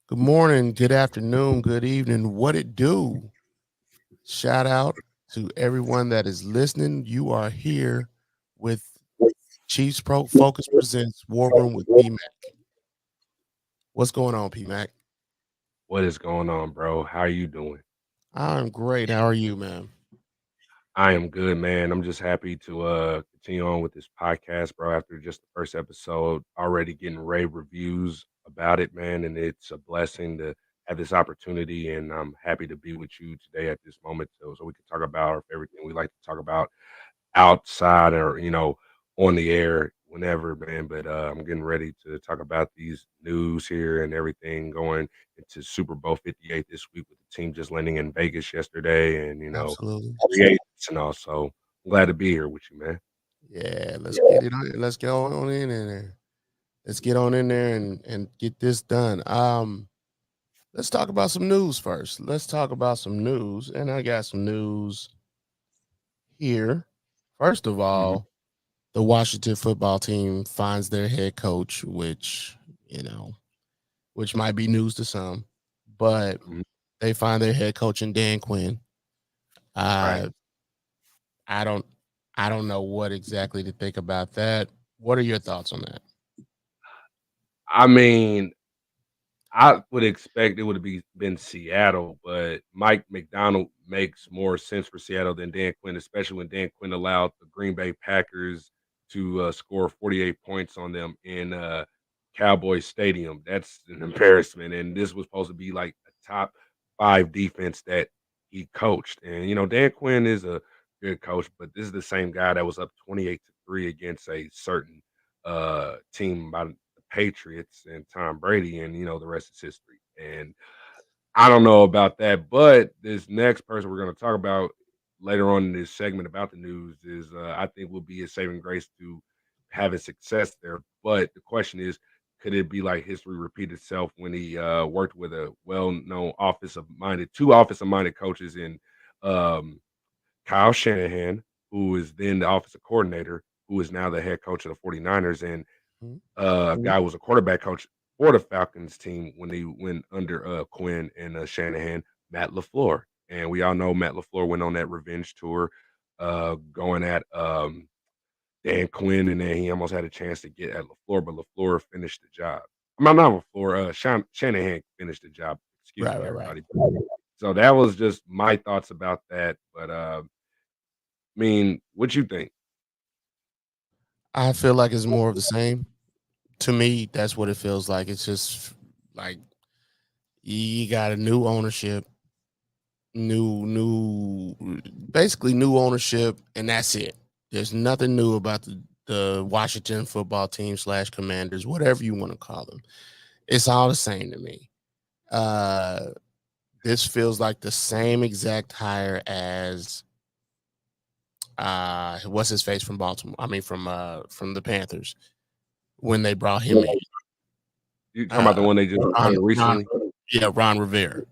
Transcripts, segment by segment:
Good morning, good afternoon, good evening. What it do? Shout out to everyone that is listening. You are here with Chiefs Pro Focus Presents War Room with P Mac. What's going on, P Mac? What is going on, bro? How are you doing? I'm great. How are you, man? I am good, man. I'm just happy to continue on with this podcast, bro. After just the first episode, already getting rave reviews about it, man. And it's a blessing to have this opportunity. And I'm happy to be with you today at this moment, so we can talk about our favorite thing we like to talk about outside or on the air whenever, man. But I'm getting ready to talk about these news here and everything going into Super Bowl 58 this week with the team just landing in Vegas yesterday, and Absolutely. free agents and all. So I'm glad to be here with you, man. Yeah, let's get it on. Let's get on in there. Let's get on in there and get this done. Let's talk about some news first. Let's talk about some news, and I got some news here. First of Mhm. all, the Washington football team finds their head coach, you know, which might be news to some, but Mhm. they find their head coach in Dan Quinn. Right. Uh, I don't, I don't know what exactly to think about that. What are your thoughts on that? I mean, I would expect it would be been Seattle, but Mike McDonald makes more sense for Seattle than Dan Quinn, especially when Dan Quinn allowed the Green Bay Packers to score 48 points on them in Cowboys Stadium. That's an embarrassment, and this was supposed to be like a top five defense that he coached. And Dan Quinn is a good coach, but this is the same guy that was up 28-3 against a certain team by Patriots and Tom Brady, and the rest is history. And I don't know about that, but this next person we're going to talk about later on in this segment about the news is, I think, will be a saving grace to having success there. But the question is, could it be like history repeat itself when he worked with a well-known two offensive minded coaches in um, Kyle Shanahan, who is then the offensive coordinator, who is now the head coach of the 49ers, and Mhm. guy was a quarterback coach for the Falcons team when they went under Quinn and Shanahan, Matt LaFleur. And we all know Matt LaFleur went on that revenge tour, going at Dan Quinn, and then he almost had a chance to get at LaFleur, but LaFleur finished the job. I'm not LaFleur, Shanahan finished the job. Excuse Right, me, right, right. everybody. So that was just my thoughts about that. But I mean, what you think? I feel like it's more of the same. To me, that's what it feels like. It's just like you got a new ownership, basically new ownership, and that's it. There's nothing new about the Washington football team slash Commanders, whatever you want to call them. It's all the same to me. Uh, this feels like the same exact hire as what's his face from Baltimore. I mean from the Panthers when they brought him in. You talking about the Uh, one they just Ron, hired Ron, recently? yeah, Ron Rivera.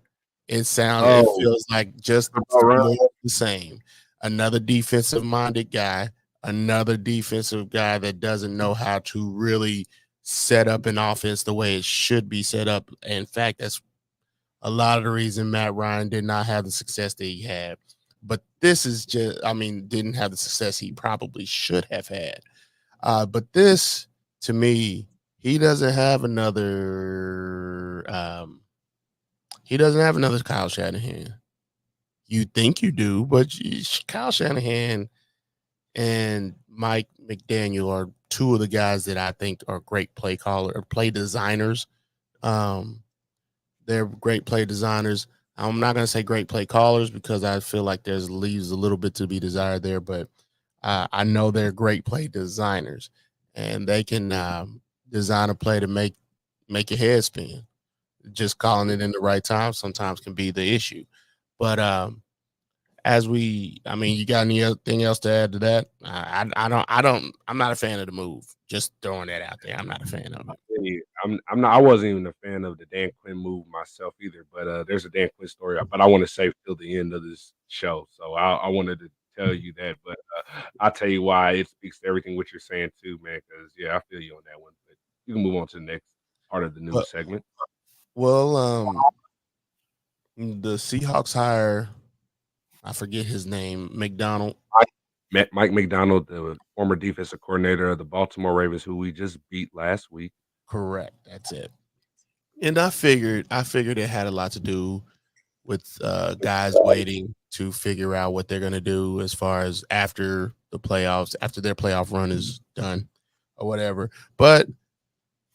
It Oh, feels like just all right. more of the same. Another defensive minded guy, another defensive guy that doesn't know how to really set up an offense the way it should be set up. In fact, that's a lot of the reason Matt Ryan did not have the success that he had. But this is just, I mean, didn't have the success he probably should have had. But this, to me, he doesn't have another. He doesn't have another Kyle Shanahan. You think you do, but Kyle Shanahan and Mike McDaniel are two of the guys that I think are great play caller or play designers. Um, they're great play designers. I'm not going to say great play callers because I feel like there's leaves a little bit to be desired there, but I know they're great play designers, and they can design a play to make your head spin. Just calling it in the right time sometimes can be the issue. But I mean, you got anything else to add to that? I'm not a fan of the move. Just throwing that out there. I'm not a fan of it. Yeah, I'm not. I wasn't even a fan of the Dan Quinn move myself either. But there's a Dan Quinn story, but I want to save till the end of this show. So I wanted to tell you that, but I'll tell you why it speaks to everything what you're saying too, man. Because yeah, I feel you on that one. But you can move on to the next part of the But news segment. Well, the Seahawks hire, I forget his name, McDonald. Mike McDonald, the former defensive coordinator of the Baltimore Ravens, who we just beat last week. Correct. That's it. And I figured it had a lot to do with guys waiting to figure out what they're going to do as far as after the playoffs, after their playoff run is done or whatever. But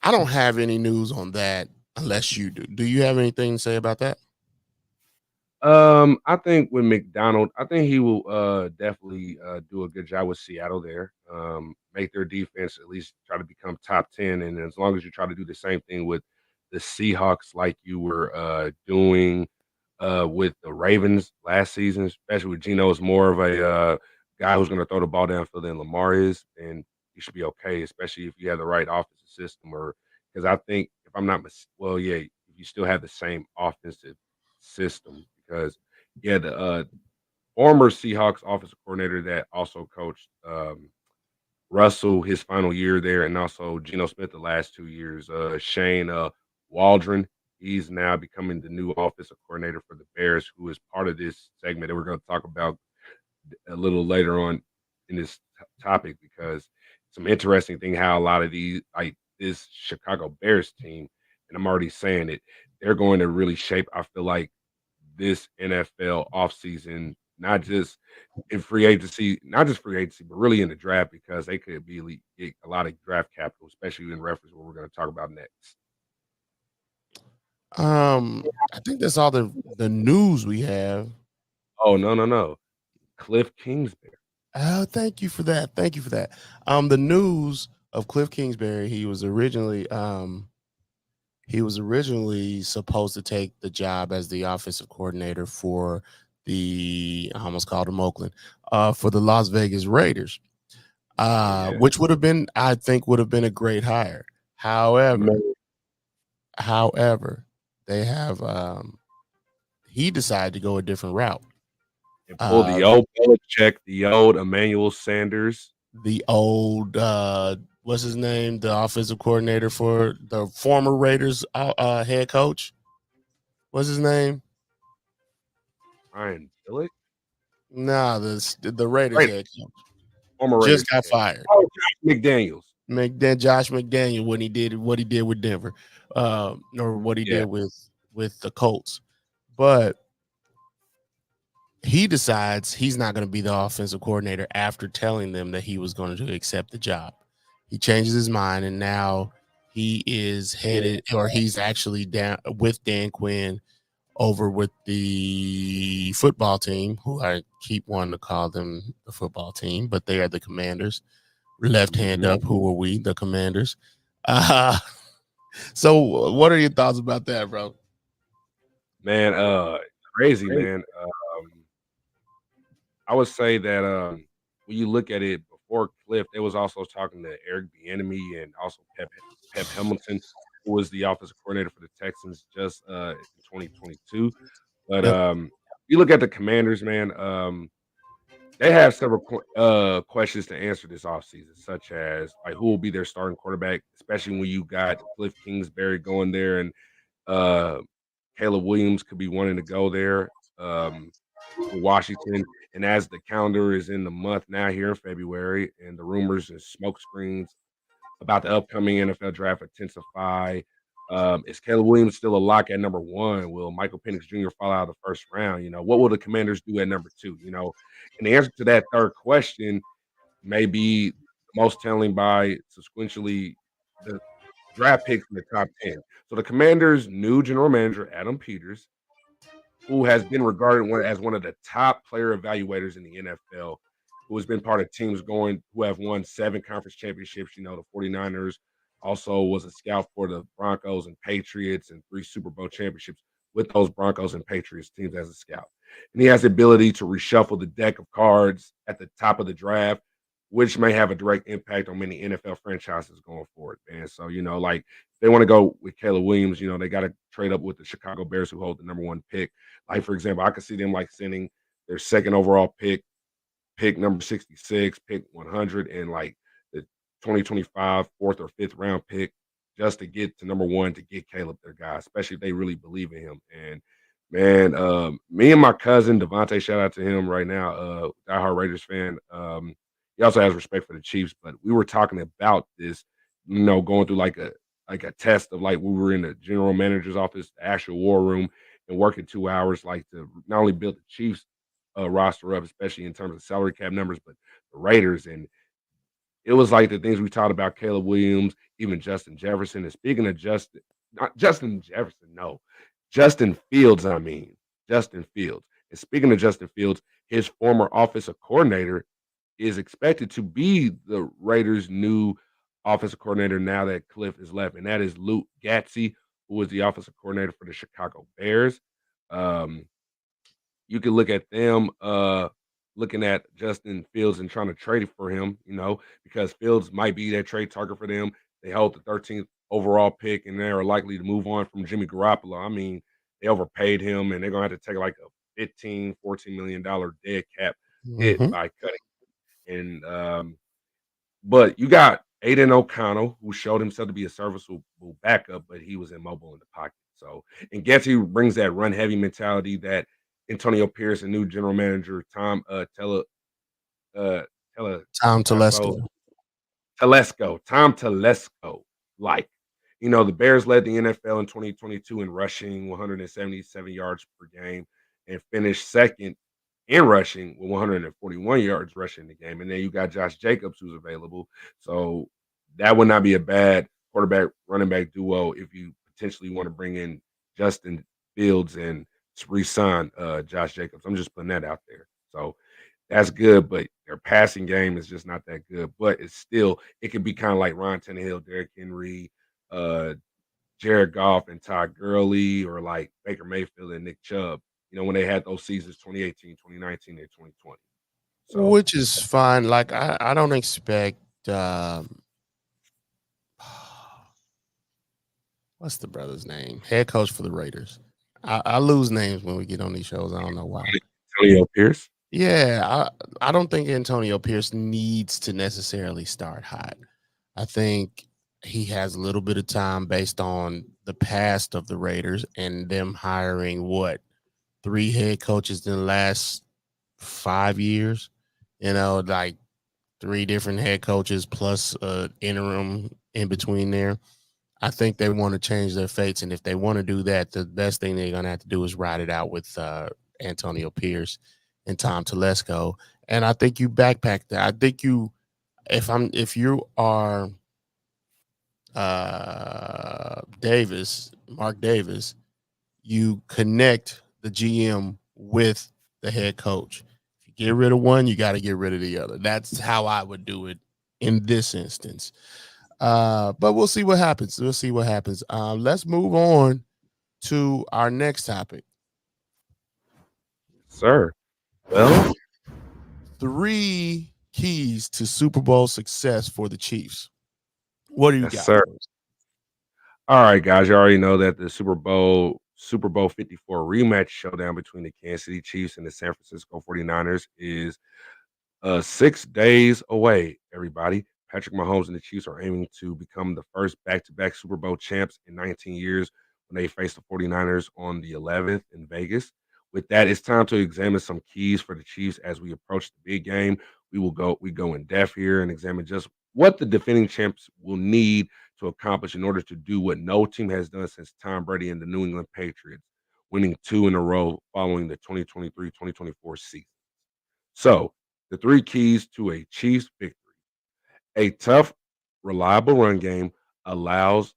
I don't have any news on that unless you do. Do you have anything to say about that? I think with McDonald, I think he will definitely do a good job with Seattle there. Make their defense at least try to become top 10. And as long as you try to do the same thing with the Seahawks like you were doing with the Ravens last season, especially with Geno is more of a guy who's going to throw the ball downfield than Lamar is, and you should be okay, especially if you have the right offensive system. Or because I think if I'm not well, yeah, if you still have the same offensive system, because yeah, the former Seahawks offensive coordinator that also coached Russell his final year there, and also Geno Smith the last 2 years. Shane Waldron, he's now becoming the new offensive coordinator for the Bears, who is part of this segment that we're going to talk about a little later on in this topic, because some interesting thing how a lot of these, like this Chicago Bears team, and I'm already saying it, they're going to really shape, I feel like, this NFL offseason, not just in free agency, not just free agency, but really in the draft, because they could be get a lot of draft capital, especially in reference to what we're going to talk about next. I think that's all the news we have. Oh, no. Cliff Kingsbury. Oh, thank you for that. Thank you for that. The news of Cliff Kingsbury, he was originally supposed to take the job as the offensive coordinator for I almost called him Oakland, for the Las Vegas Raiders, Oh, yeah. which would have been, I think, would have been a great hire. However, Man, however, they have he decided to go a different route. and pull Uh, the old Belichick, the old Emmanuel Sanders. the old what's his name, the offensive coordinator for the former Raiders head coach. What's his name? Ryan Billick? Nah, the Raiders Right, head coach former just Raiders got head. fired. Oh, Josh McDaniels. Josh McDaniel, when he did what he did with Denver, or what he Yeah. did with the Colts, but he decides he's not going to be the offensive coordinator after telling them that he was going to accept the job. He changes his mind, and now he is headed, or he's actually down with Dan Quinn over with the football team, who I keep wanting to call them the football team, but they are the Commanders. Left hand Mhm. up, who are we? The Commanders. Uh, so, what are your thoughts about that, bro? Man, crazy, man. I would say that when you look at it before Cliff, they was also talking to Eric Bieniemy and also Pep Hamilton, who was the offensive coordinator for the Texans just in 2022. But Yep. you look at the Commanders, man. They have several questions to answer this offseason, such as like who will be their starting quarterback, especially when you got Cliff Kingsbury going there, and uh, Caleb Williams could be wanting to go there. For Washington. And as the calendar is in the month now here in February, and the rumors and smoke screens about the upcoming NFL draft intensify, is Caleb Williams still a lock at number one? Will Michael Penix Jr. fall out of the first round? What will the Commanders do at number two? And the answer to that third question may be most telling by subsequently the draft picks in the top 10. So the Commanders' new general manager, Adam Peters, who has been regarded as one of the top player evaluators in the NFL, who has been part of teams who have won 7 conference championships. The 49ers, also was a scout for the Broncos and Patriots, and 3 Super Bowl championships with those Broncos and Patriots teams as a scout. And he has the ability to reshuffle the deck of cards at the top of the draft, which may have a direct impact on many NFL franchises going forward, man. So, like they want to go with Caleb Williams, they got to trade up with the Chicago Bears, who hold the number 1 pick. Like, for example, I could see them like sending their second overall pick number 66, pick 100, and like the 2025 fourth or fifth round pick, just to get to number one, to get Caleb their guy, especially if they really believe in him. And man, me and my cousin Devontae, shout out to him right now, diehard Raiders fan. He also has respect for the Chiefs, but we were talking about this, going through like a test of like we were in the general manager's office, the actual war room, and working 2 hours, like to not only build the Chiefs roster up, especially in terms of salary cap numbers, but the Raiders. And it was like the things we talked about, Caleb Williams, even Justin Jefferson. And speaking of Justin, not Justin Jefferson, no, Justin Fields, I mean, Justin Fields. And speaking of Justin Fields, his former offensive coordinator is expected to be the Raiders' new offensive coordinator now that Cliff is left, and that is Luke Gatsby, who was the offensive coordinator for the Chicago Bears. Um, you can look at them looking at Justin Fields and trying to trade for him, because Fields might be that trade target for them. They hold the 13th overall pick, and they're likely to move on from Jimmy Garoppolo. I mean, they overpaid him, and they're going to have to take like a 15, $14 million dead cap hit Mm-hmm. by cutting. And but you got Aiden O'Connell, who showed himself to be a serviceable backup, but he was immobile in the pocket. So, and Getsy brings that run heavy mentality that Antonio Pierce and new general manager Tom uh Tele Tom Tasso Telesco. Tom Telesco, like, the Bears led the NFL in 2022 in rushing, 177 yards per game, and finished second in rushing with 141 yards rushing the game. And then you got Josh Jacobs, who's available. So that would not be a bad quarterback running back duo if you potentially want to bring in Justin Fields and re-sign Josh Jacobs. I'm just putting that out there. So that's good, but their passing game is just not that good. But it could be kind of like Ron Tannehill, Derrick Henry, uh, Jared Goff, and Todd Gurley, or like Baker Mayfield and Nick Chubb, when they had those seasons 2018, 2019, and 2020. So, Which is fine. Like I don't expect what's the brother's name? Head coach for the Raiders. I lose names when we get on these shows. I don't know why. Antonio Pierce. Yeah, I don't think Antonio Pierce needs to necessarily start hot. I think he has a little bit of time based on the past of the Raiders and them hiring what 3 head coaches in the last 5 years. Like 3 different head coaches plus interim in between there. I think they want to change their fates, and if they want to do that, the best thing they're going to have to do is ride it out with Antonio Pierce and Tom Telesco. And I think you backpack that. I think if you are Mark Davis, you connect the GM with the head coach. If you get rid of one, you got to get rid of the other. That's how I would do it in this instance. But we'll see what happens. We'll see what happens. Let's move on to our next topic. Sir. Well, 3 keys to Super Bowl success for the Chiefs. What do you yes, got sir. for us? All right, guys. You already know that the Super Bowl 54 rematch showdown between the Kansas City Chiefs and the San Francisco 49ers is 6 days away, everybody. Patrick Mahomes and the Chiefs are aiming to become the first back-to-back Super Bowl champs in 19 years when they face the 49ers on the 11th in Vegas. With that, it's time to examine some keys for the Chiefs as we approach the big game. We go in depth here and examine just what the defending champs will need to accomplish in order to do what no team has done since Tom Brady and the New England Patriots, winning 2 in a row following the 2023-2024 season. So, the 3 keys to a Chiefs victory. A tough, reliable run game allows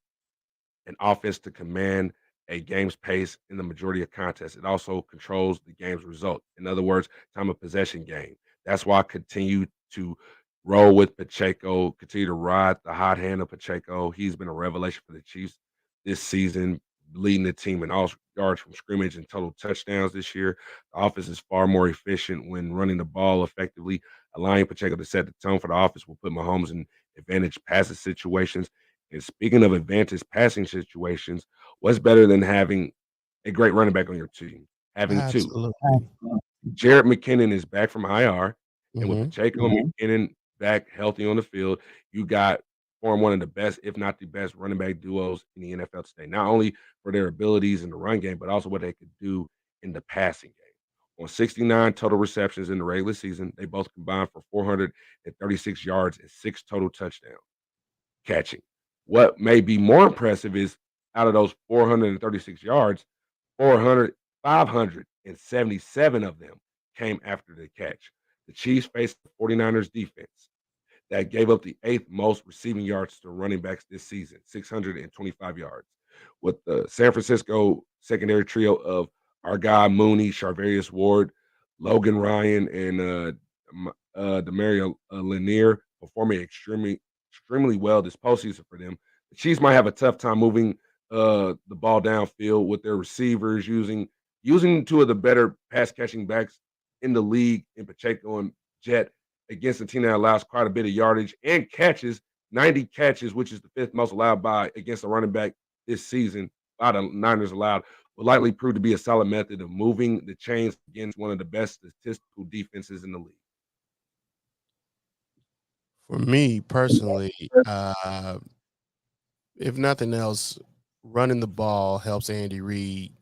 an offense to command a game's pace in the majority of contests. It also controls the game's result. In other words, time of possession game. That's why I continue to roll with Pacheco, continue to ride the hot hand of Pacheco. He's been a revelation for the Chiefs this season, leading the team in all yards from scrimmage and total touchdowns this year. The offense is far more efficient when running the ball effectively. Allowing Pacheco to set the tone for the offense will put Mahomes in advantage passing situations. And speaking of advantage passing situations, what's better than having a great running back on your team? Having 2. Absolutely. Jared McKinnon is back from IR, and with Mm-hmm. Pacheco and McKinnon back healthy on the field, you got form one of the best, if not the best, running back duos in the NFL today. Not only for their abilities in the run game, but also what they could do in the passing game. On 69 total receptions in the regular season, they both combined for 436 yards and 6 total touchdowns catching. What may be more impressive is out of those 436 yards, 577 of them came after the catch. The Chiefs faced the 49ers defense that gave up the eighth most receiving yards to running backs this season, 625 yards. With the San Francisco secondary trio of our guy Mooney, Charvarius Ward, Logan Ryan, and Demario Lanier performing extremely well this postseason for them. The Chiefs might have a tough time moving the ball downfield with their receivers using two of the better pass catching backs in the league in Pacheco and Jet against a team that allows quite a bit of yardage and catches, 90 catches, which is the fifth most allowed by against a running back this season by the Niners allowed, will likely prove to be a solid method of moving the chains against one of the best statistical defenses in the league. For me personally, if nothing else, running the ball helps Andy Reid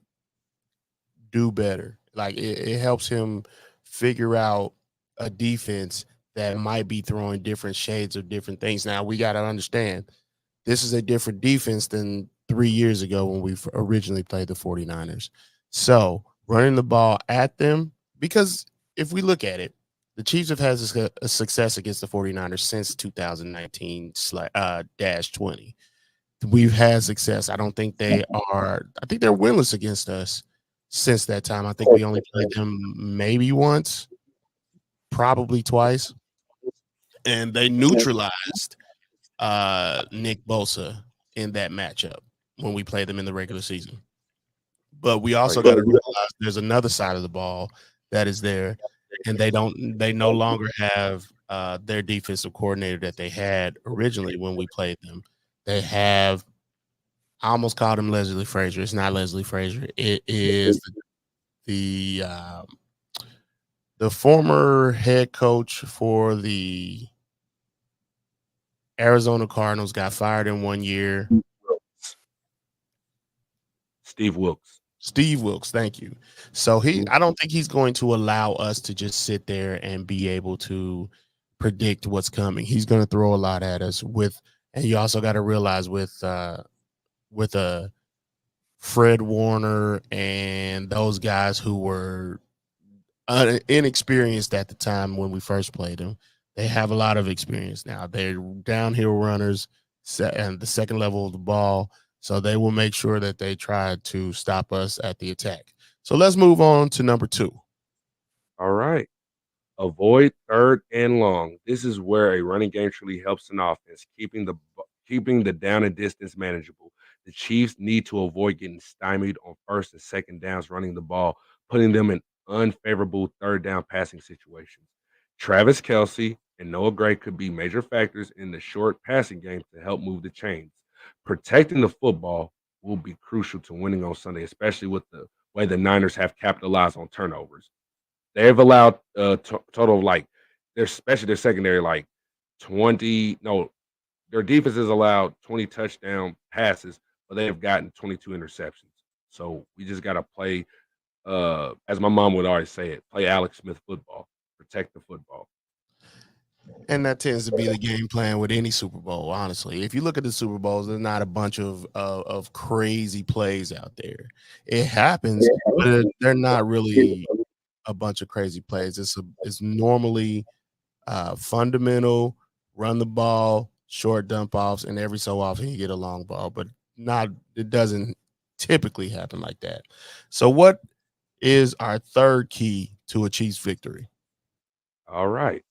do better. Like it helps him figure out a defense that might be throwing different shades of different things. Now we got to understand this is a different defense than 3 years ago when we originally played the 49ers. So running the ball at them, because if we look at it, the Chiefs have had a success against the 49ers since 2019 -20. We've had success. I don't think they are. I think they're winless against us since that time. I think we only played them maybe once, probably twice, and they neutralized Nick Bosa in that matchup when we played them in the regular season. But we also got to realize there's another side of the ball that is there, and they no longer have their defensive coordinator that they had originally when we played them. They have, I almost called him Leslie Frazier. It's not Leslie Frazier. It is the former head coach for the Arizona Cardinals, got fired in 1 year. Steve Wilks. Steve Wilks, thank you. So I don't think he's going to allow us to just sit there and be able to predict what's coming. He's going to throw a lot at us and you also got to realize with Fred Warner and those guys who were inexperienced at the time when we first played them, they have a lot of experience now. They're downhill runners and the second level of the ball. So they will make sure that they try to stop us at the attack. So let's move on to number 2. All right. Avoid third and long. This is where a running game truly helps an offense, keeping the down and distance manageable. The Chiefs need to avoid getting stymied on first and second downs running the ball, putting them in unfavorable third down passing situations. Travis Kelce and Noah Gray could be major factors in the short passing game to help move the chains. Protecting the football will be crucial to winning on Sunday, especially with the way the Niners have capitalized on turnovers. They've allowed total of especially their secondary, 20. No, their defense has allowed 20 touchdown passes, but they have gotten 22 interceptions. So we just got to play, as my mom would always say it, play Alex Smith football, protect the football. And that tends to be the game plan with any Super Bowl, honestly. If you look at the Super Bowls, there's not a bunch of crazy plays out there. It happens, but they're not really a bunch of crazy plays. It's normally fundamental, run the ball, short dump offs, and every so often you get a long ball, but it doesn't typically happen like that. So what is our third key to a Chiefs victory? All right.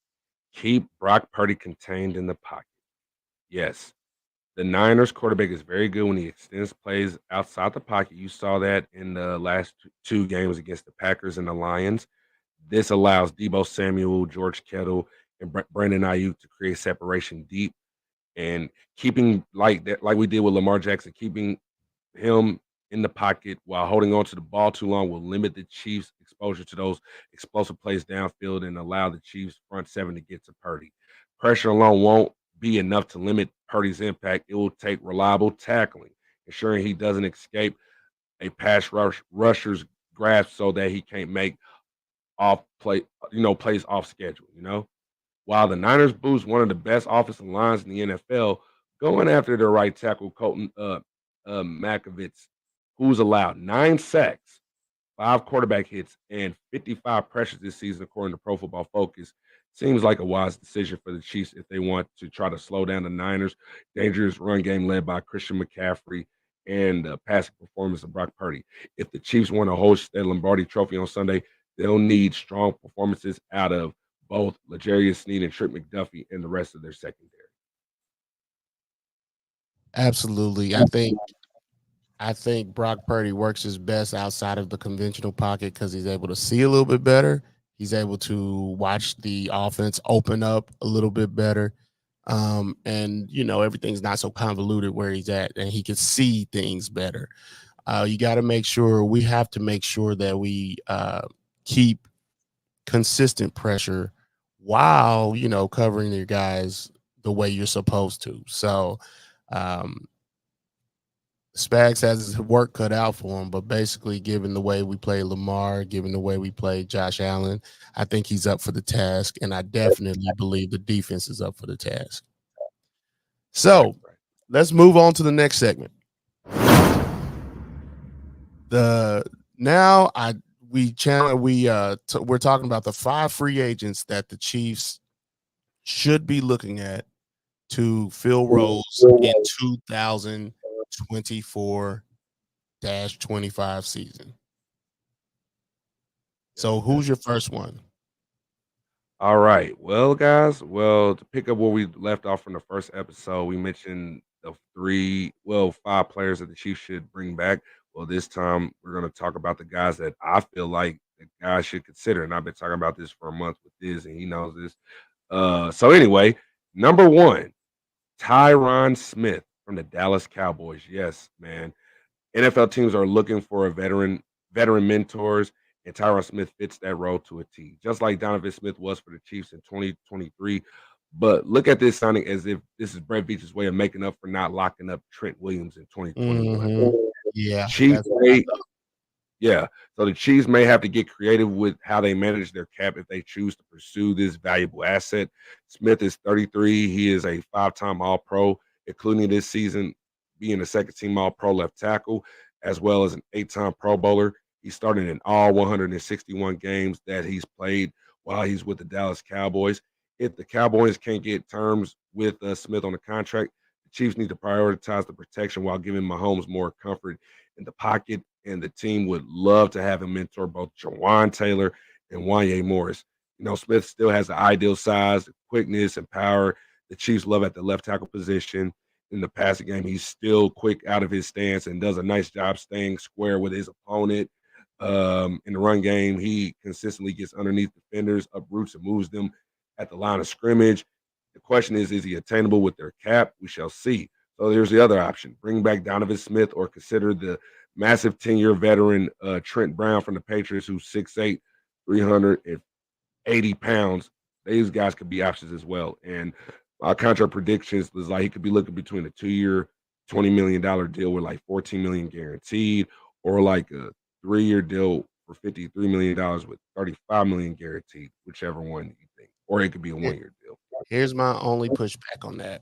Keep Brock Purdy contained in the pocket. Yes. The Niners quarterback is very good when he extends plays outside the pocket. You saw that in the last two games against the Packers and the Lions. This allows Deebo Samuel, George Kittle, and Brandon Ayuk to create separation deep and keeping like that, like we did with Lamar Jackson, keeping him in the pocket while holding on to the ball too long will limit the Chiefs' exposure to those explosive plays downfield and allow the Chiefs' front seven to get to Purdy. Pressure alone won't be enough to limit Purdy's impact. It will take reliable tackling, ensuring he doesn't escape a rusher's grasp so that he can't make off play, plays off schedule. While the Niners boost one of the best offensive lines in the NFL, going after their right tackle, Colton Makovitz, who's allowed 9 sacks, 5 quarterback hits, and 55 pressures this season, according to Pro Football Focus, seems like a wise decision for the Chiefs if they want to try to slow down the Niners' dangerous run game led by Christian McCaffrey and passing performance of Brock Purdy. If the Chiefs want to host the Lombardi Trophy on Sunday, they'll need strong performances out of both L'Jarius Sneed and Trent McDuffie and the rest of their secondary. Absolutely. I think Brock Purdy works his best outside of the conventional pocket because he's able to see a little bit better. He's able to watch the offense open up a little bit better. And everything's not so convoluted where he's at, and he can see things better. We have to make sure that we keep consistent pressure while covering your guys the way you're supposed to. So Spags has his work cut out for him, but basically, given the way we play Lamar, given the way we play Josh Allen, I think he's up for the task, and I definitely believe the defense is up for the task. So let's move on to the next segment. We're talking about the 5 free agents that the Chiefs should be looking at to fill roles in 2024-25 season. So who's your first one? All right. Well, guys, to pick up where we left off from the first episode, we mentioned the 5 players that the Chiefs should bring back. Well, this time we're going to talk about the guys that I feel like the guys should consider. And I've been talking about this for a month with Thizz, and he knows this. So anyway, number 1, Tyron Smith from the Dallas Cowboys. Yes, man. NFL teams are looking for a veteran mentors, and Tyron Smith fits that role to a T, just like Donovan Smith was for the Chiefs in 2023. But look at this signing as if this is Brett Veach's way of making up for not locking up Trent Williams in 2021. Mm-hmm. Yeah. Yeah. So the Chiefs may have to get creative with how they manage their cap if they choose to pursue this valuable asset. Smith is 33. He is a 5-time All-Pro, including this season being a second-team All-Pro left tackle, as well as an 8-time Pro Bowler. He started in all 161 games that he's played while he's with the Dallas Cowboys. If the Cowboys can't get terms with Smith on the contract, the Chiefs need to prioritize the protection while giving Mahomes more comfort in the pocket, and the team would love to have him mentor both Jawan Taylor and Wanye Morris. Smith still has the ideal size, quickness, and power the Chiefs love at the left tackle position. In the passing game, he's still quick out of his stance and does a nice job staying square with his opponent. In the run game, he consistently gets underneath defenders, uproots, and moves them at the line of scrimmage. The question is he attainable with their cap? We shall see. So there's the other option. Bring back Donovan Smith or consider the massive 10-year veteran Trent Brown from the Patriots, who's 6'8", 380 pounds. These guys could be options as well. And my contract predictions was like he could be looking between a 2-year, $20 million deal with like $14 million guaranteed, or like a 3-year deal for $53 million with $35 million guaranteed, whichever one you think. Or it could be a 1-year deal. Here's my only pushback on that.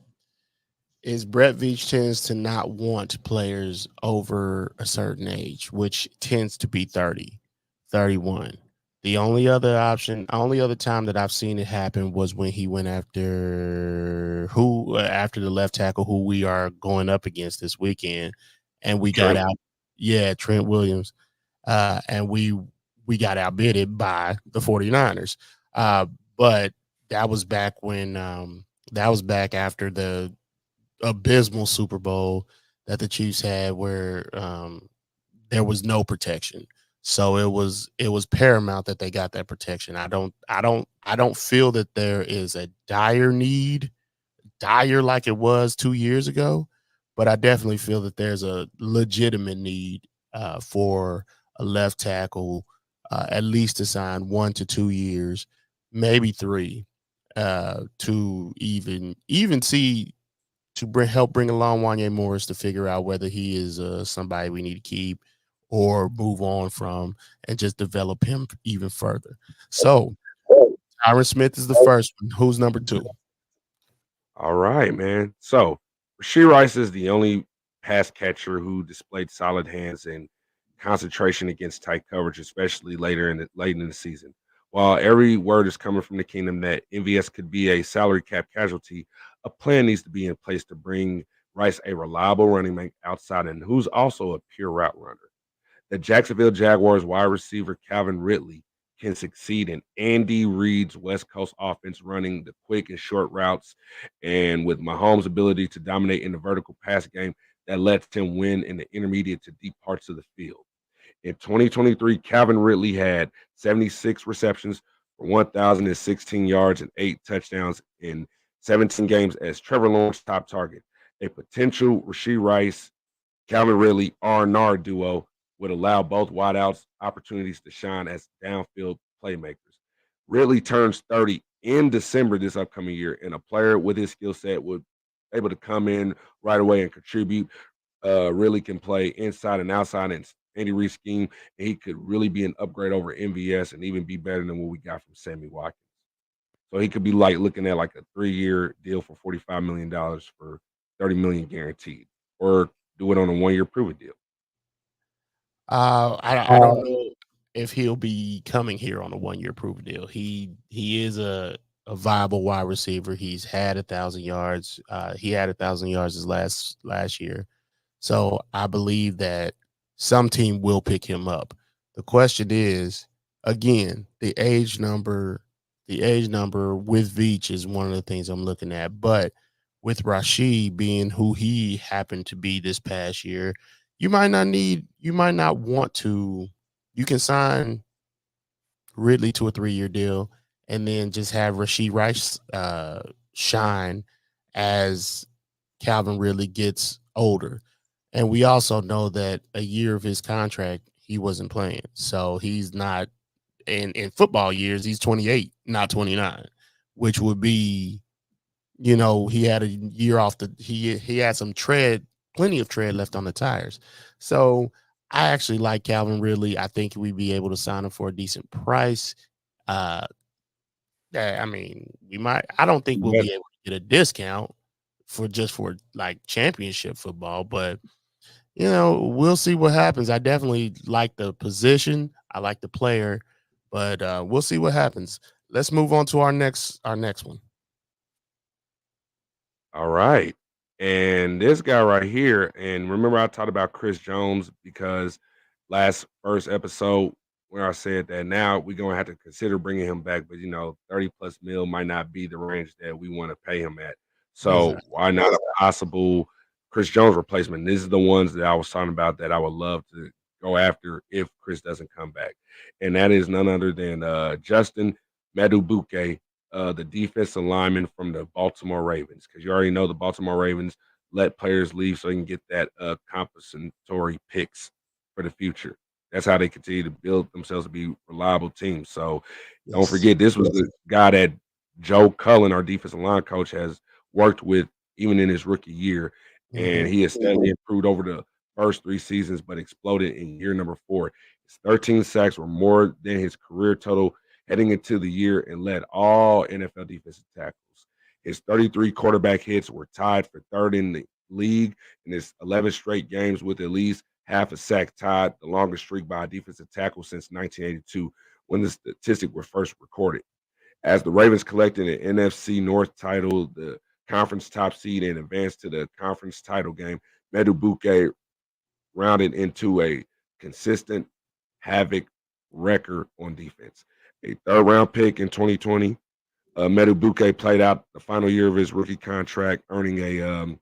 Is Brett Veach tends to not want players over a certain age, which tends to be 30, 31. The only other time that I've seen it happen was when he went after the left tackle who we are going up against this weekend, and we got out. Yeah, Trent Williams. And we got outbidded by the 49ers. But that was back after the abysmal Super Bowl that the Chiefs had where there was no protection. So it was paramount that they got that protection. I don't feel that there is a dire like it was 2 years ago, but I definitely feel that there's a legitimate need for a left tackle at least to sign 1 to 2 years, maybe 3. to even see to help bring along Wanye Morris to figure out whether he is somebody we need to keep or move on from and just develop him even further. So Tyron Smith is the first one. Who's number two? All right, man. So Rasheed Rice is the only pass catcher who displayed solid hands and concentration against tight coverage, especially late in the season. While every word is coming from the kingdom that MVS could be a salary cap casualty, a plan needs to be in place to bring Rice a reliable running back outside and who's also a pure route runner. The Jacksonville Jaguars wide receiver Calvin Ridley can succeed in Andy Reid's West Coast offense, running the quick and short routes, and with Mahomes' ability to dominate in the vertical pass game that lets him win in the intermediate to deep parts of the field. In 2023, Calvin Ridley had 76 receptions for 1,016 yards and 8 touchdowns in 17 games as Trevor Lawrence's top target. A potential Rasheed Rice Calvin Ridley R&R duo would allow both wideouts opportunities to shine as downfield playmakers. Ridley turns 30 in December this upcoming year, and a player with his skill set would able to come in right away and contribute. Really can play inside and outside in Andy Reid's scheme, and he could really be an upgrade over MVS and even be better than what we got from Sammy Watkins. So he could be like looking at like a 3-year deal for $45 million for $30 million guaranteed, or do it on a 1-year prove it deal. I don't know if he'll be coming here on a 1-year prove deal. He is a viable wide receiver. He's had 1,000 yards. He had 1,000 yards his last year. So I believe that some team will pick him up. The question is, again, the age number with Veach is one of the things I'm looking at. But with Rasheed being who he happened to be this past year, you might not want to. You can sign Ridley to a 3-year deal and then just have Rasheed Rice shine as Calvin Ridley gets older. And we also know that a year of his contract, he wasn't playing. So he's not in football years, he's 28, not 29, which would be, he had a year off he had plenty of tread left on the tires. So I actually like Calvin Ridley. I think we'd be able to sign him for a decent price. I mean, I don't think we'll be able to get a discount for like championship football, but we'll see what happens. I definitely like the position. I like the player, but we'll see what happens. Let's move on to our next one. All right. And this guy right here, and remember I talked about Chris Jones because first episode where I said that now we're going to have to consider bringing him back, but 30 plus mil might not be the range that we want to pay him at. So Exactly. why not a possible Chris Jones replacement? These are the ones that I was talking about that I would love to go after if Chris doesn't come back. And that is none other than Justin Madubuike, the defensive lineman from the Baltimore Ravens, because you already know the Baltimore Ravens let players leave so they can get that compensatory picks for the future. That's how they continue to build themselves to be reliable teams. So don't forget, this was the guy that Joe Cullen, our defensive line coach, has worked with even in his rookie year. And he has steadily improved over the first 3 seasons, but exploded in year number 4. His 13 sacks were more than his career total heading into the year and led all NFL defensive tackles. His 33 quarterback hits were tied for 3rd in the league in his 11 straight games with at least half a sack, tied the longest streak by a defensive tackle since 1982 when the statistic was first recorded. As the Ravens collected an NFC North title, the conference top seed, and advanced to the conference title game, Madubuike rounded into a consistent havoc record on defense. A 3rd-round pick in 2020, Madubuike played out the final year of his rookie contract, earning a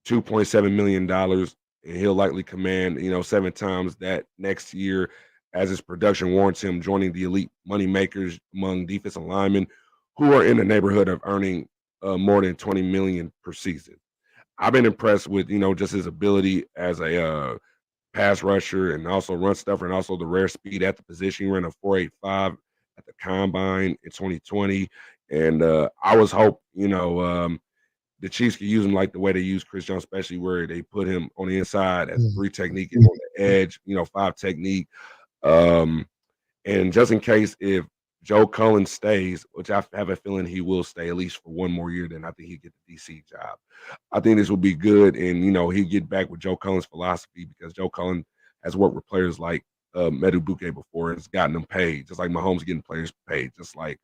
$2.7 million, and he'll likely command 7 times that next year, as his production warrants him joining the elite money makers among defensive linemen who are in the neighborhood of earning more than $20 million per season. I've been impressed with just his ability as a pass rusher and also run stuffer, and also the rare speed at the position. He ran a 4.85 at the combine in 2020. And I was hope, the Chiefs could use him like the way they use Chris Jones, especially where they put him on the inside as a 3 technique and on the edge, 5 technique. Um, and just in case if Joe Cullen stays, which I have a feeling he will stay at least for one more year, then I think he'd get the DC job. I think this would be good, and he'd get back with Joe Cullen's philosophy because Joe Cullen has worked with players like Medu Buke before and has gotten them paid, just like Mahomes getting players paid, just like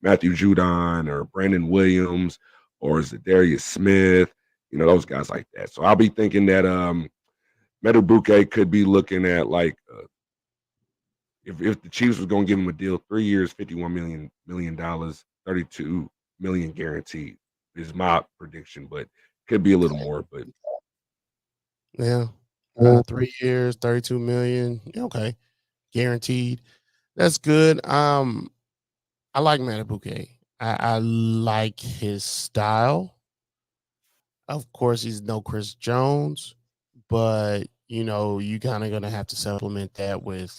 Matthew Judon or Brandon Williams or is it Darius Smith, those guys like that. So I'll be thinking that Medu Buke could be looking at like if the Chiefs was going to give him a deal, 3 years, $51 million, 32 million guaranteed is my prediction, but could be a little more. But yeah, 3 years, 32 million. Okay, guaranteed. That's good. I like Matabuke. I like his style. Of course, he's no Chris Jones, but you kind of gonna have to supplement that with.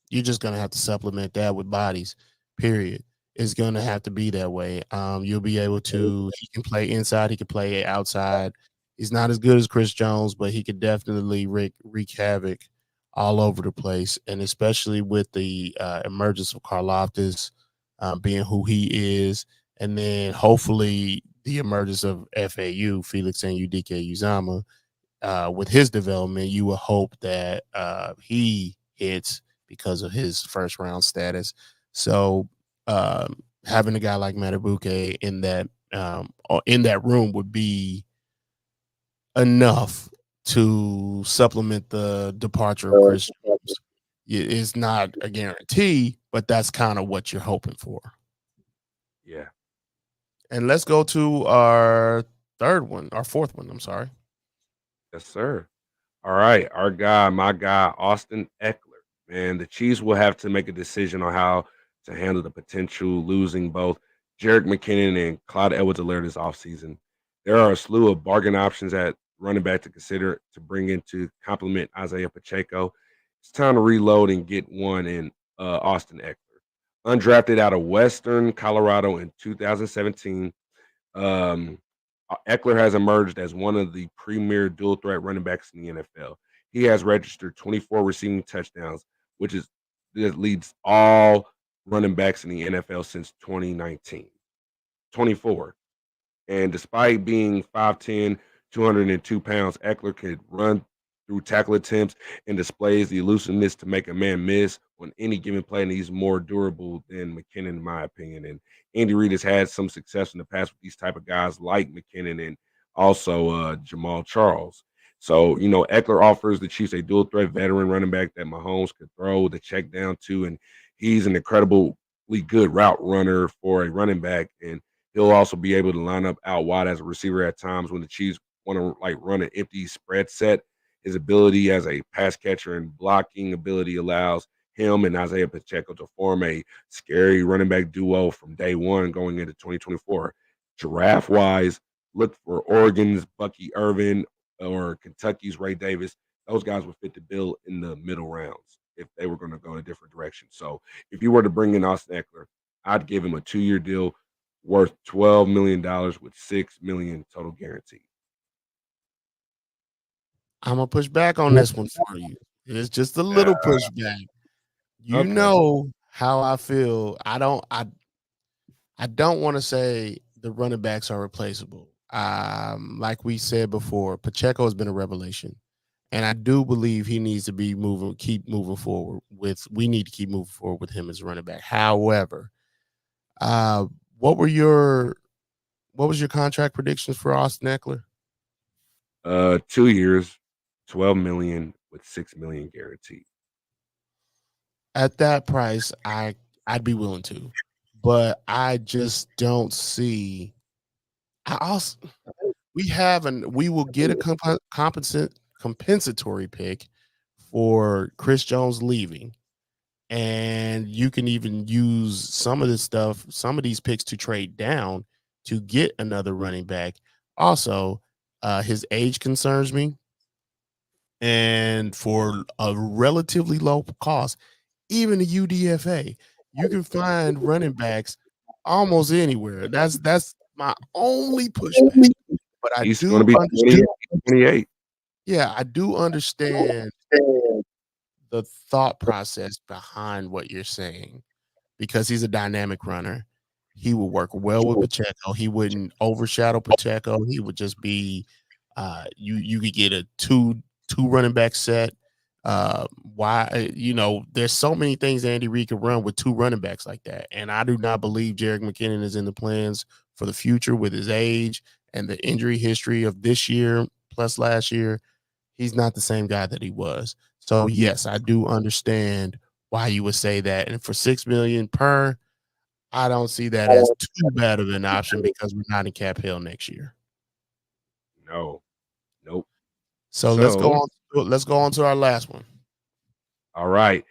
You're just gonna have to supplement that with bodies. Period. It's gonna have to be that way. You'll be able to. He can play inside. He can play outside. He's not as good as Chris Jones, but he could definitely wreak havoc all over the place, and especially with the emergence of Karlaftis being who he is, and then hopefully the emergence of FAU, Felix and Udike Uzama, with his development, you would hope that he hits because of his first round status. So having a guy like Matabuke in that room would be enough to supplement the departure of Chris Jones. It's not a guarantee, but that's kind of what you're hoping for. yeah. And let's go to our fourth one. I'm sorry. Yes, sir. All right, my guy, Austin Eckler. Man, the Chiefs will have to make a decision on how to handle the potential losing both Jerick McKinnon and Clyde Edwards-Helaire this offseason. There are a slew of bargain options at running back to consider to bring in to complement Isaiah Pacheco. It's time to reload and get one in Austin Eckler. Undrafted out of Western Colorado in 2017, um, Eckler has emerged as one of the premier dual threat running backs in the NFL. He has registered 24 receiving touchdowns, which leads all running backs in the NFL since 2019. 24. And despite being 5'10, 202 pounds, Eckler could run through tackle attempts and displays the elusiveness to make a man miss on any given play. And he's more durable than McKinnon, in my opinion. And Andy Reid has had some success in the past with these type of guys like McKinnon and also Jamal Charles. So, Eckler offers the Chiefs a dual threat veteran running back that Mahomes could throw the check down to. And he's an incredibly good route runner for a running back. And he'll also be able to line up out wide as a receiver at times when the Chiefs want to run an empty spread set. His ability as a pass catcher and blocking ability allows him and Isaiah Pacheco to form a scary running back duo from day one going into 2024. Giraffe wise, look for Oregon's Bucky Irvin or Kentucky's Ray Davis. Those guys would fit the bill in the middle rounds if they were going to go in a different direction. So if you were to bring in Austin Eckler, I'd give him a 2-year deal worth $12 million with $6 million total guaranteed. I'm gonna push back on this one for you. It's just a little pushback. You know how I feel. I don't want to say the running backs are replaceable. Like we said before, Pacheco has been a revelation, and I do believe he needs to keep moving forward with. We need to keep moving forward with him as a running back. However, what was your contract predictions for Austin Eckler? 2 years, $12 million with $6 million guaranteed. At that price, I'd be willing to, but I just don't see. We will get a compensatory pick for Chris Jones leaving, and you can even use some of these picks to trade down to get another running back. Also, his age concerns me, and for a relatively low cost, even the UDFA, you can find running backs almost anywhere. That's my only pushback. But I He's do gonna be understand. 28. Yeah, I do understand the thought process behind what you're saying because he's a dynamic runner. He would work well with Pacheco. He wouldn't overshadow Pacheco. He would just be you could get a two running back set. There's so many things Andy Reid could run with two running backs like that. And I do not believe Jerick McKinnon is in the plans for the future with his age and the injury history of this year plus last year. He's not the same guy that he was. So yes, I do understand why you would say that. And for $6 million per, I don't see that as too bad of an option because we're not in cap hell next year. No, nope. So let's go So, on. Let's go on to our last one. all right.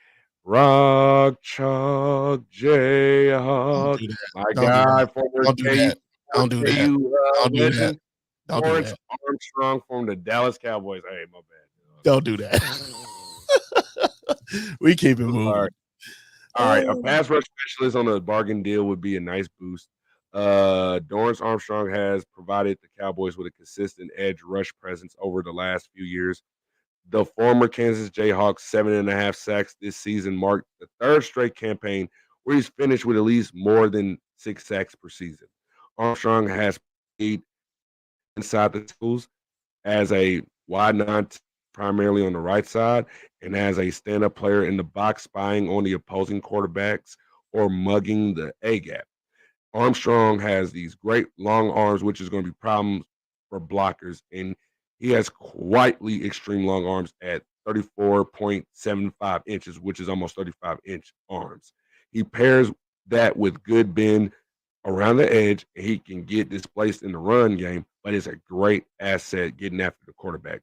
Rock Chalk Don't Jayhawk, do that. my Don't do guy, that. former Don't do KU, that. Don't do that. Don't do that. legend, Don't do Lawrence that. Armstrong from the Dallas Cowboys. Hey, my bad. Don't do that. We keep it I'm moving. sorry. All right, a pass rush specialist on a bargain deal would be a nice boost. Dorrance Armstrong has provided the Cowboys with a consistent edge rush presence over the last few years. The former Kansas Jayhawks 7.5 sacks this season marked the third straight campaign where he's finished with at least more than 6 sacks per season. Armstrong has played inside the tackles as a wide nine, primarily on the right side, and as a stand-up player in the box, spying on the opposing quarterbacks or mugging the A gap. Armstrong has these great long arms, which is going to be problems for blockers, and he has quietly extreme long arms at 34.75 inches, which is almost 35-inch arms. He pairs that with good bend around the edge, and he can get displaced in the run game, but is a great asset getting after the quarterback.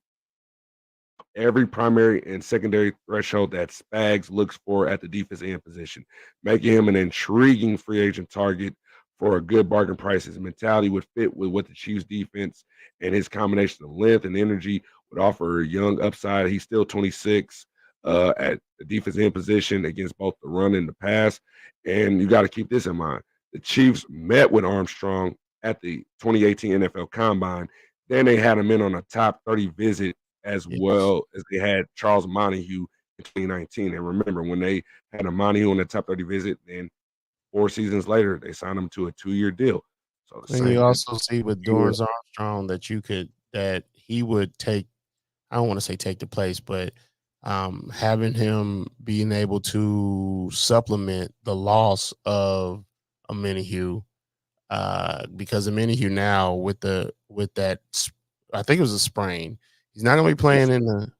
Every primary and secondary threshold that Spags looks for at the defensive end position, making him an intriguing free agent target for a good bargain price. His mentality would fit with what the Chiefs defense and his combination of length and energy would offer a young upside. He's still 26 at the defensive end position against both the run and the pass. And you got to keep this in mind. The Chiefs met with Armstrong at the 2018 NFL Combine. Then they had him in on a top 30 visit as Yes. well as they had Charles Montague in 2019. And remember, when they had a Montague on the top 30 visit, then 4 seasons later, they signed him to a 2-year deal. So the And you same. also see with Dorrance Armstrong that he would take, I don't want to say take the place, but having him being able to supplement the loss of a Minihue, because a Minihue now with that, I think it was a sprain. He's not going to be playing in the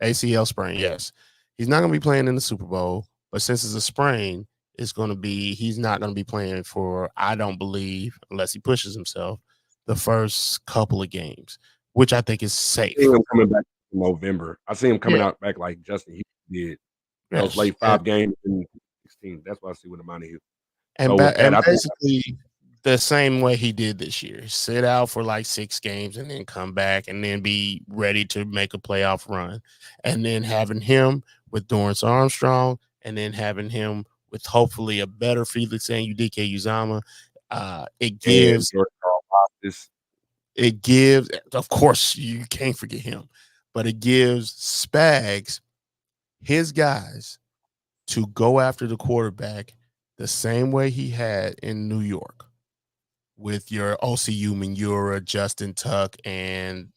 ACL sprain. Yes, he's not going to be playing in the Super Bowl, but since it's a sprain, he's not going to be playing for, I don't believe, unless he pushes himself, the first couple of games, which I think is safe. I see him coming back in November. I see him coming Yeah. out back like Justin Houston did. Yes. Those late 5 games in 16. That's what I see with the Montague. And, So with that, and I think basically the same way he did this year, sit out for like 6 games and then come back and then be ready to make a playoff run. And then having him with Dorrance Armstrong and then having him with hopefully a better Felix and UDK Uzama, it gives, of course, you can't forget him, but it gives Spags, his guys, to go after the quarterback the same way he had in New York with your OCU Manura, Justin Tuck, and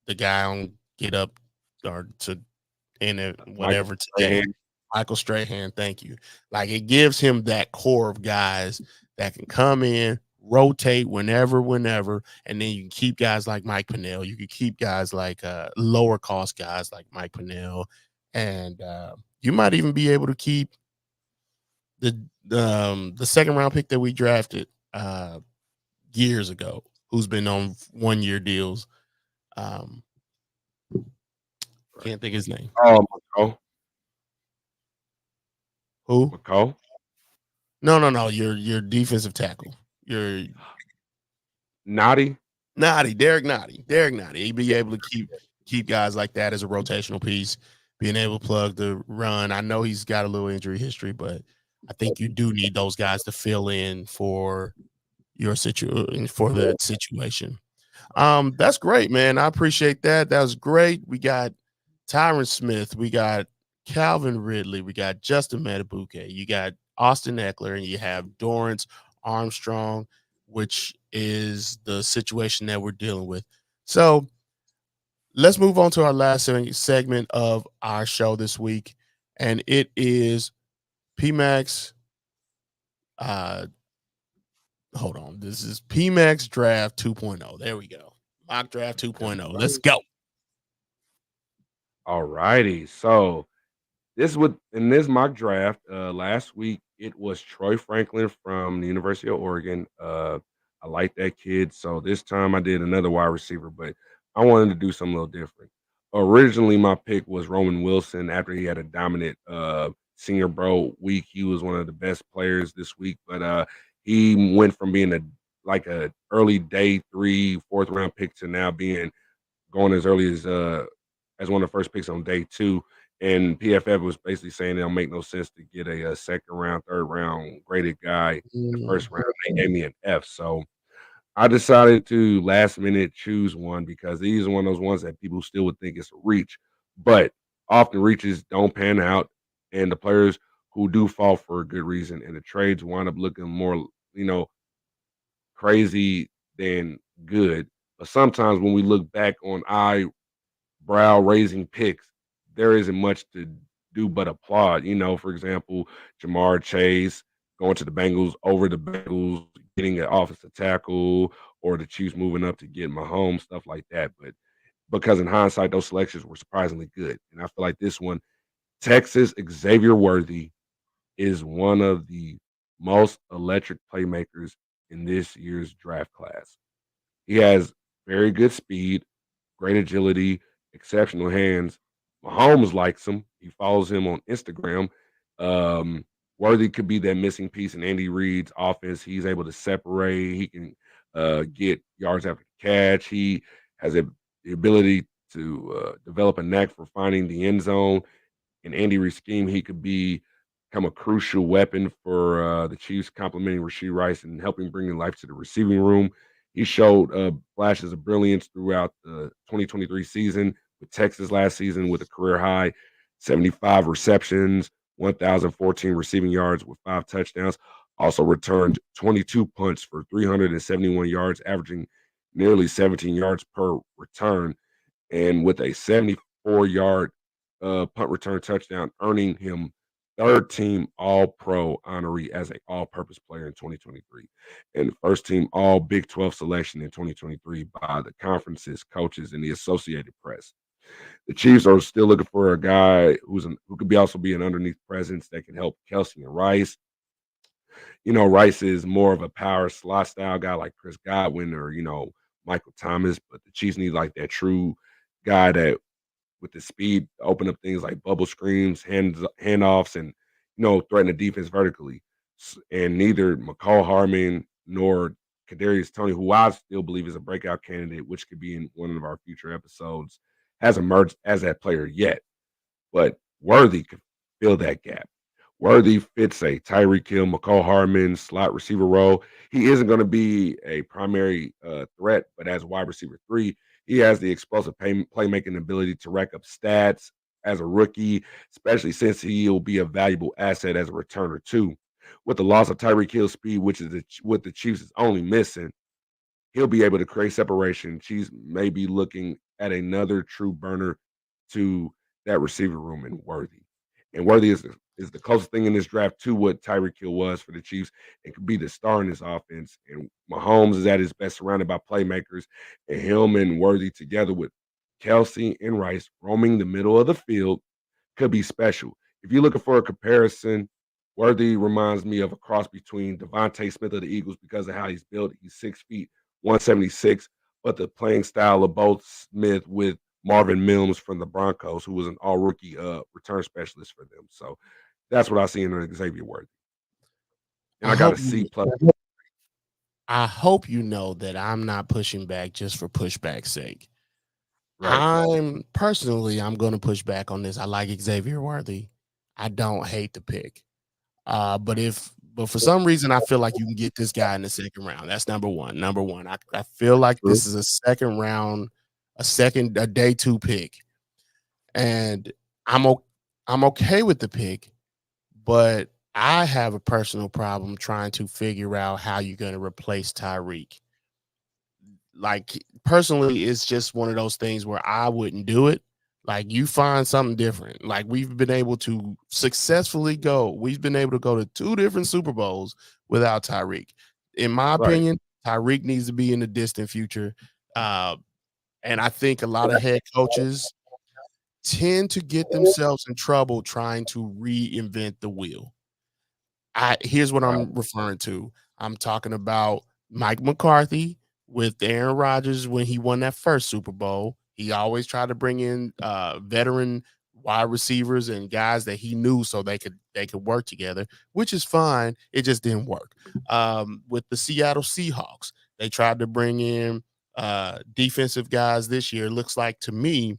the guy on Get Up or to in it, whatever today. Michael Strahan, thank you. Like it gives him that core of guys that can come in, rotate whenever, and then you can keep guys like Mike Pennell. You can keep guys like lower cost guys like Mike Pennell, and you might even be able to keep the second round pick that we drafted years ago, who's been on 1-year deals. Can't think of his name. Oh, McCall. Who? McCall? No. Your defensive tackle. Your Noddy? Derek Noddy. He'd be able to keep guys like that as a rotational piece, being able to plug the run. I know he's got a little injury history, but I think you do need those guys to fill in for the situation. That's great, man. I appreciate that. That was great. We got Tyron Smith, we got Calvin Ridley, we got Justin Matabuke, you got Austin Eckler, and you have Dorrance Armstrong, which is the situation that we're dealing with. So let's move on to our last segment of our show this week, and it is PMAX. Hold on. This is PMAX Draft 2.0. There we go. Mock Draft 2.0. Let's go. All righty. So in this mock draft last week, it was Troy Franklin from the University of Oregon. I like that kid, so this time I did another wide receiver, but I wanted to do something a little different. Originally, my pick was Roman Wilson. After he had a dominant Senior Bro week, he was one of the best players this week. But he went from being a early day 3, 4th round pick to now being going as early as one of the first picks on day 2. And PFF was basically saying it'll make no sense to get a second round, third round graded guy in the first round. They gave me an F. So I decided to last minute choose one because these are one of those ones that people still would think it's a reach. But often reaches don't pan out. And the players who do fall for a good reason and the trades wind up looking more, crazy than good. But sometimes when we look back on brow raising picks, there isn't much to do but applaud. For example, Jamar Chase going to the Bengals over the Bengals, getting an offensive tackle, or the Chiefs moving up to get Mahomes, stuff like that. But because in hindsight, those selections were surprisingly good. And I feel like this one, Texas Xavier Worthy is one of the most electric playmakers in this year's draft class. He has very good speed, great agility, exceptional hands. Mahomes likes him. He follows him on Instagram. Worthy could be that missing piece in Andy Reid's offense. He's able to separate. He can get yards after the catch. He has the ability to develop a knack for finding the end zone. In Andy Reid's scheme, he could become a crucial weapon for the Chiefs, complementing Rashee Rice and helping bring life to the receiving room. He showed flashes of brilliance throughout the 2023 season with Texas last season with a career high 75 receptions, 1,014 receiving yards with 5 touchdowns. Also returned 22 punts for 371 yards, averaging nearly 17 yards per return, and with a 74-yard punt return touchdown, earning him third team All Pro honoree as an all purpose player in 2023, and first team All Big 12 selection in 2023 by the conference's coaches and the Associated Press. The Chiefs are still looking for a guy who could also be an underneath presence that can help Kelsey and Rice. Rice is more of a power slot style guy like Chris Godwin or, Michael Thomas, but the Chiefs need like that true guy that with the speed open up things like bubble screens, handoffs, and threaten the defense vertically. And neither McCall Harmon nor Kadarius Toney, who I still believe is a breakout candidate, which could be in one of our future episodes, has emerged as that player yet. But Worthy could fill that gap. Worthy fits a Tyreek Hill, McCall Harmon slot receiver role. He isn't going to be a primary threat, but as wide receiver 3, he has the explosive playmaking ability to rack up stats as a rookie, especially since he'll be a valuable asset as a returner too. With the loss of Tyreek Hill's speed, which is what the Chiefs is only missing, he'll be able to create separation. Chiefs may be looking at another true burner to that receiver room in Worthy. And Worthy is the closest thing in this draft to what Tyreek Hill was for the Chiefs and could be the star in this offense. And Mahomes is at his best surrounded by playmakers, and him and Worthy together with Kelsey and Rice roaming the middle of the field could be special. If you're looking for a comparison, Worthy reminds me of a cross between Devontae Smith of the Eagles because of how he's built. He's 6 feet, 176, but the playing style of both Smith with Marvin Mims from the Broncos, who was an all-rookie return specialist for them. So that's what I see in Xavier Worthy. And I got a C plus. I hope you know that I'm not pushing back just for pushback's sake. Right. I'm going to push back on this. I like Xavier Worthy. I don't hate the pick. But for some reason, I feel like you can get this guy in the second round. That's number one. Number one, I feel like True. this is a second round, a day two pick, and I'm I'm okay with the pick, but I have a personal problem trying to figure out how you're going to replace Tyreek. Like personally, it's just one of those things where I wouldn't do it. Like you find something different. Like we've been able to successfully go. We've been able to go to two different Super Bowls without Tyreek. In my Right. opinion, Tyreek needs to be in the distant future. Uh, and I think a lot of head coaches tend to get themselves in trouble trying to reinvent the wheel. Here's what Right. I'm referring to. I'm talking about Mike McCarthy with Aaron Rodgers when he won that first Super Bowl. He always tried to bring in veteran wide receivers and guys that he knew so they could work together, which is fine. It just didn't work. With the Seattle Seahawks, they tried to bring in defensive guys this year. Looks like to me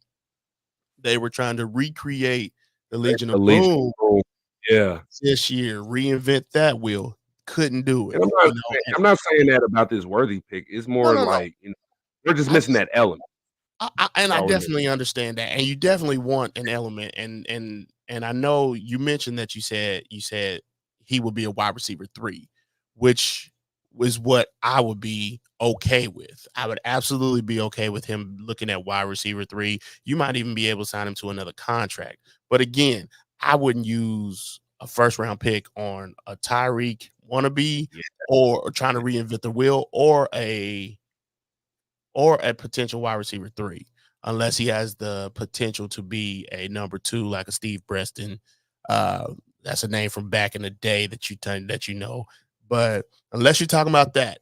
they were trying to recreate the Legion The of Legion Boom of Boom. Yeah. this year, reinvent that wheel. Couldn't do And it, you know, and I'm not saying that about this Worthy pick. It's no, more no, no. like, we're just I missing just that element. I That's all we're missing. definitely understand that, and you definitely want an element, and I know you mentioned that you said he would be a wide receiver 3, which was what I would be okay with. I would absolutely be okay with him looking at wide receiver 3. You might even be able to sign him to another contract. But again, I wouldn't use a first round pick on a Tyreek wannabe Yeah. or trying to reinvent the wheel or a potential wide receiver 3, unless he has the potential to be a number 2 like a Steve Preston. That's a name from back in the day that you know. But unless you're talking about that,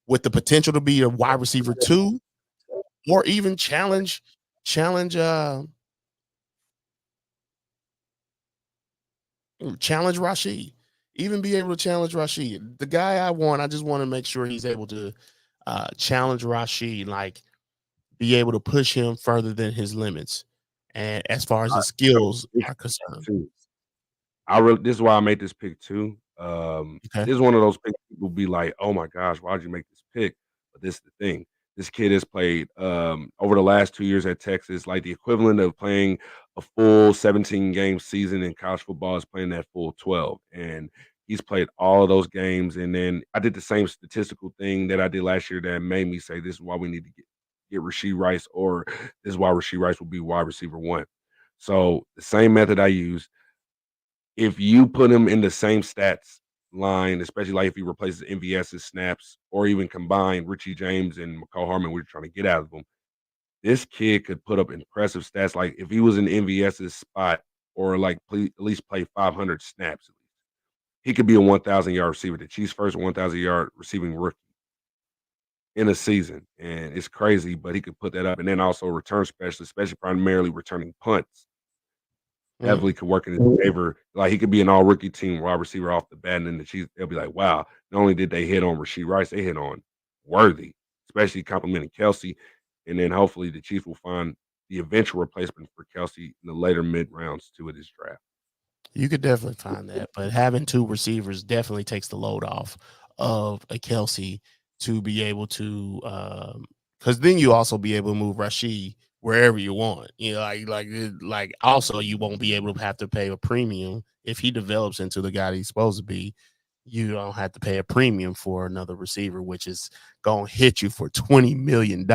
with the potential to be a wide receiver 2 or even challenge challenge Rashid. Even be able to challenge Rashid. The guy I want, I just want to make sure he's able to challenge Rashid, like be able to push him further than his limits, and as far as his skills are concerned. Too. This is why I made this pick too. Okay. This is one of those picks people be like, "Oh my gosh, why'd you make this pick?" But this is the thing. This kid has played over the last 2 years at Texas, like the equivalent of playing a full 17 game season in college football is playing that full 12. And he's played all of those games. And then I did the same statistical thing that I did last year that made me say this is why we need to get Rashee Rice, or this is why Rashee Rice will be wide receiver 1. So the same method I use, if you put him in the same stats line, especially like if he replaces MVS's snaps or even combine Richie James and McCall Harmon, we're trying to get out of him. This kid could put up impressive stats. Like if he was in MVS's spot or like at least play 500 snaps, he could be a 1,000-yard receiver, the Chiefs' first 1,000-yard receiving rookie in a season. And it's crazy, but he could put that up. And then also return specialist, especially primarily returning punts. Mhm. Heavily could work in his favor. Like he could be an all rookie team wide receiver off the bat, and then the Chiefs, they'll be like, wow, not only did they hit on Rashee Rice, they hit on Worthy, especially complimenting Kelsey. And then hopefully the Chiefs will find the eventual replacement for Kelsey in the later mid rounds to his draft. You could definitely find that, but having 2 receivers definitely takes the load off of a Kelsey to be able to, because then you also be able to move Rashid wherever you want. You know, like also you won't be able to have to pay a premium if he develops into the guy that he's supposed to be. You don't have to pay a premium for another receiver, which is gonna hit you for $20 million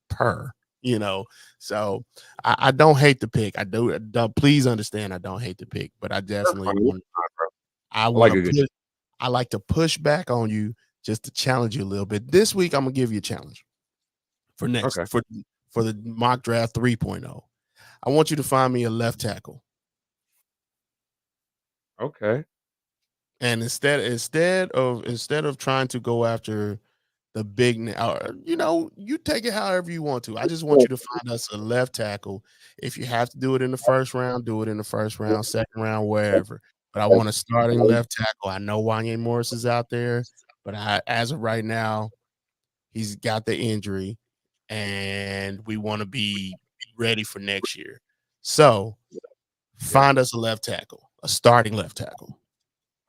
per. You know, so I don't hate the pick. Please understand I don't hate the pick, but I That's definitely funny. want I I like want a to good put I like to push back on you just to challenge you a little bit. This week I'm gonna give you a challenge for next okay. for the mock draft 3.0. I want you to find me a left tackle. Okay. And instead of trying to go after the big, you take it however you want to. I just want you to find us a left tackle. If you have to do it in the first round, do it in the first round, second round, wherever. But I want a starting left tackle. I know Wanye Morris is out there, but as of right now, he's got the injury, and we want to be ready for next year. So Yeah. find us a left tackle, a starting left tackle.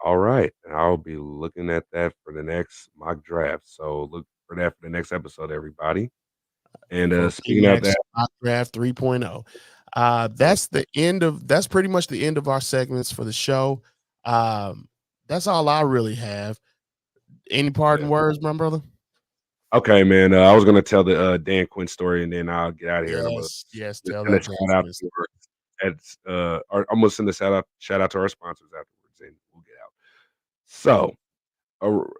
All right, and I'll be looking at that for the next mock draft. So look for that for the next episode, everybody. And For speaking of PMAX that, Mock Draft 3.0. oh, That's pretty much the end of our segments for the show. That's all I really have. Any yeah. parting words, my brother? Okay, man. I was gonna tell the Dan Quinn story, and then I'll get out of here, and I'm gonna Yes, send tell a that Dan shout out Quinn to story. I'm gonna send a shout out to our sponsors afterwards, and we'll get out. So,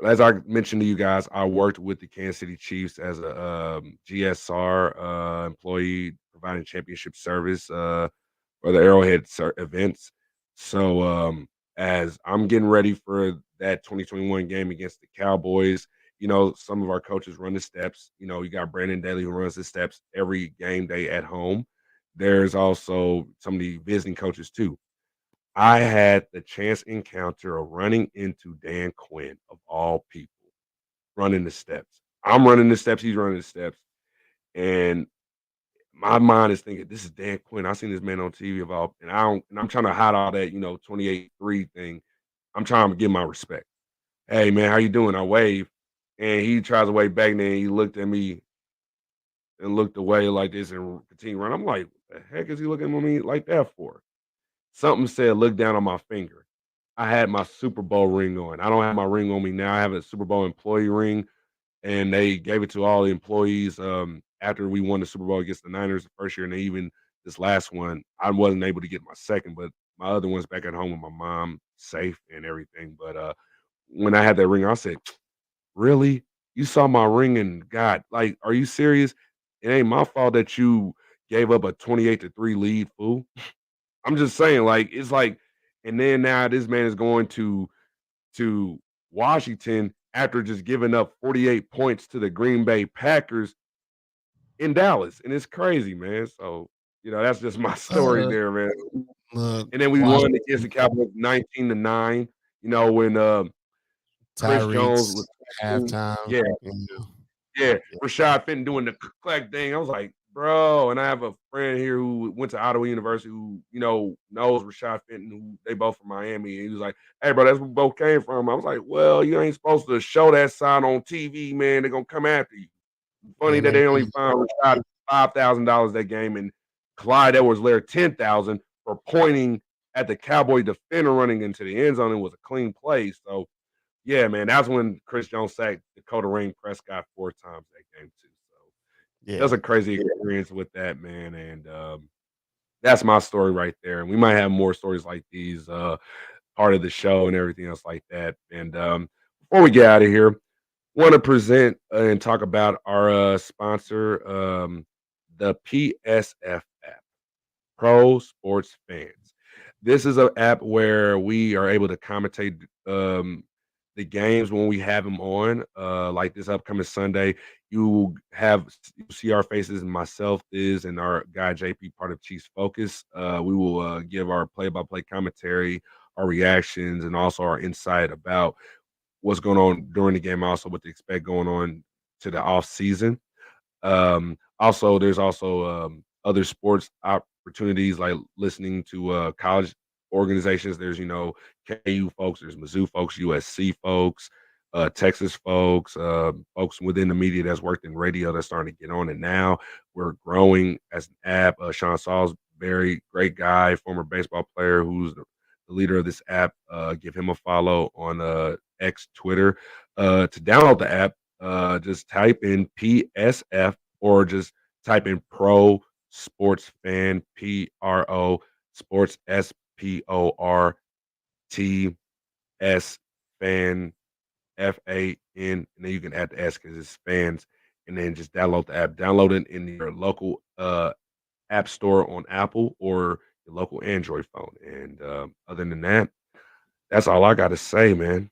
as I mentioned to you guys, I worked with the Kansas City Chiefs as a GSR employee, providing championship service for the Arrowhead events. So, as I'm getting ready for that 2021 game against the Cowboys, some of our coaches run the steps. You got Brandon Daly who runs the steps every game day at home. There's also some of the visiting coaches too. I had the chance encounter of running into Dan Quinn of all people, running the steps. I'm running the steps, he's running the steps, and my mind is thinking, "This is Dan Quinn. I seen this man on TV of all," and I'm trying to hide all that, 28-3 thing. I'm trying to give my respect. "Hey, man, how you doing?" I wave, and he tries to wave back, and then he looked at me and looked away like this and continued running. I'm like, "What the heck is he looking at me like that for?" Something said, "Look down on my finger." I had my Super Bowl ring on. I don't have my ring on me now. I have a Super Bowl employee ring, and they gave it to all the employees after we won the Super Bowl against the Niners the first year, and they even this last one, I wasn't able to get my second, but my other one's back at home with my mom, safe and everything. But when I had that ring, I said, "Really? You saw my ring and God, like, are you serious? It ain't my fault that you gave up a 28-3 lead, fool." I'm just saying, like, it's like, and then now this man is going to Washington after just giving up 48 points to the Green Bay Packers in Dallas, and it's crazy, man. So, that's just my story Uh, there, man. Look, And then we won against Washington, the Cowboys 19-9. When Chris Jones Tyrese was halftime. yeah, Yeah, yeah, yeah. Rashad Fenton doing the clack thing. I was like, bro, and I have a friend here who went to Ottawa University who, knows Rashad Fenton, who they both from Miami. And he was like, "Hey, bro, that's where we both came from." I was like, "Well, you ain't supposed to show that sign on TV, man. They're gonna come after you." Funny And that they they only found Rashad $5,000 that game, and Clyde Edwards-Helaire 10,000 for pointing at the Cowboy defender running into the end zone. It was a clean play. So yeah, man, that's when Chris Jones sacked Dakota Rain Prescott 4 times that game too. So that's yeah. a crazy experience with that, man. And that's my story right there. And we might have more stories like these part of the show and everything else like that. And before we get out of here, want to present and talk about our sponsor, the PSF app. Pro Sports Fans. This is an app where we are able to commentate the games when we have them on. Like this upcoming Sunday, you see our faces, and myself, Thizz, and our guy JP, part of Chiefs Focus. We will give our play-by-play commentary, our reactions, and also our insight about what's going on during the game, also what to expect going on to the off season. Also, there's also other sports opportunities like listening to college organizations. There's KU folks, there's Mizzou folks, USC folks, Texas folks, folks within the media that's worked in radio that's starting to get on it now. We're growing as an app. Sean Salisbury, great guy, former baseball player who's the leader of this app. Give him a follow on X Twitter. To download the app, just type in PSF or just type in Pro Sports Fan, PRO Sports SPORTS Fan, FAN, and then you can add the S because it's fans, and then just download the app. Download it in your local app store on Apple or your local Android phone. And other than that, that's all I got to say, man.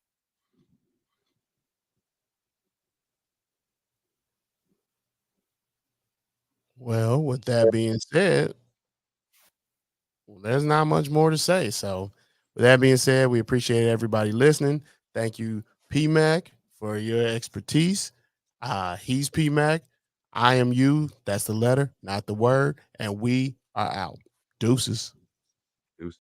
Well, with that being said, there's not much more to say. So, with that being said, we appreciate everybody listening. Thank you, PMAC, for your expertise. He's PMAC. I am you. That's the letter, not the word. And we are out. Deuces.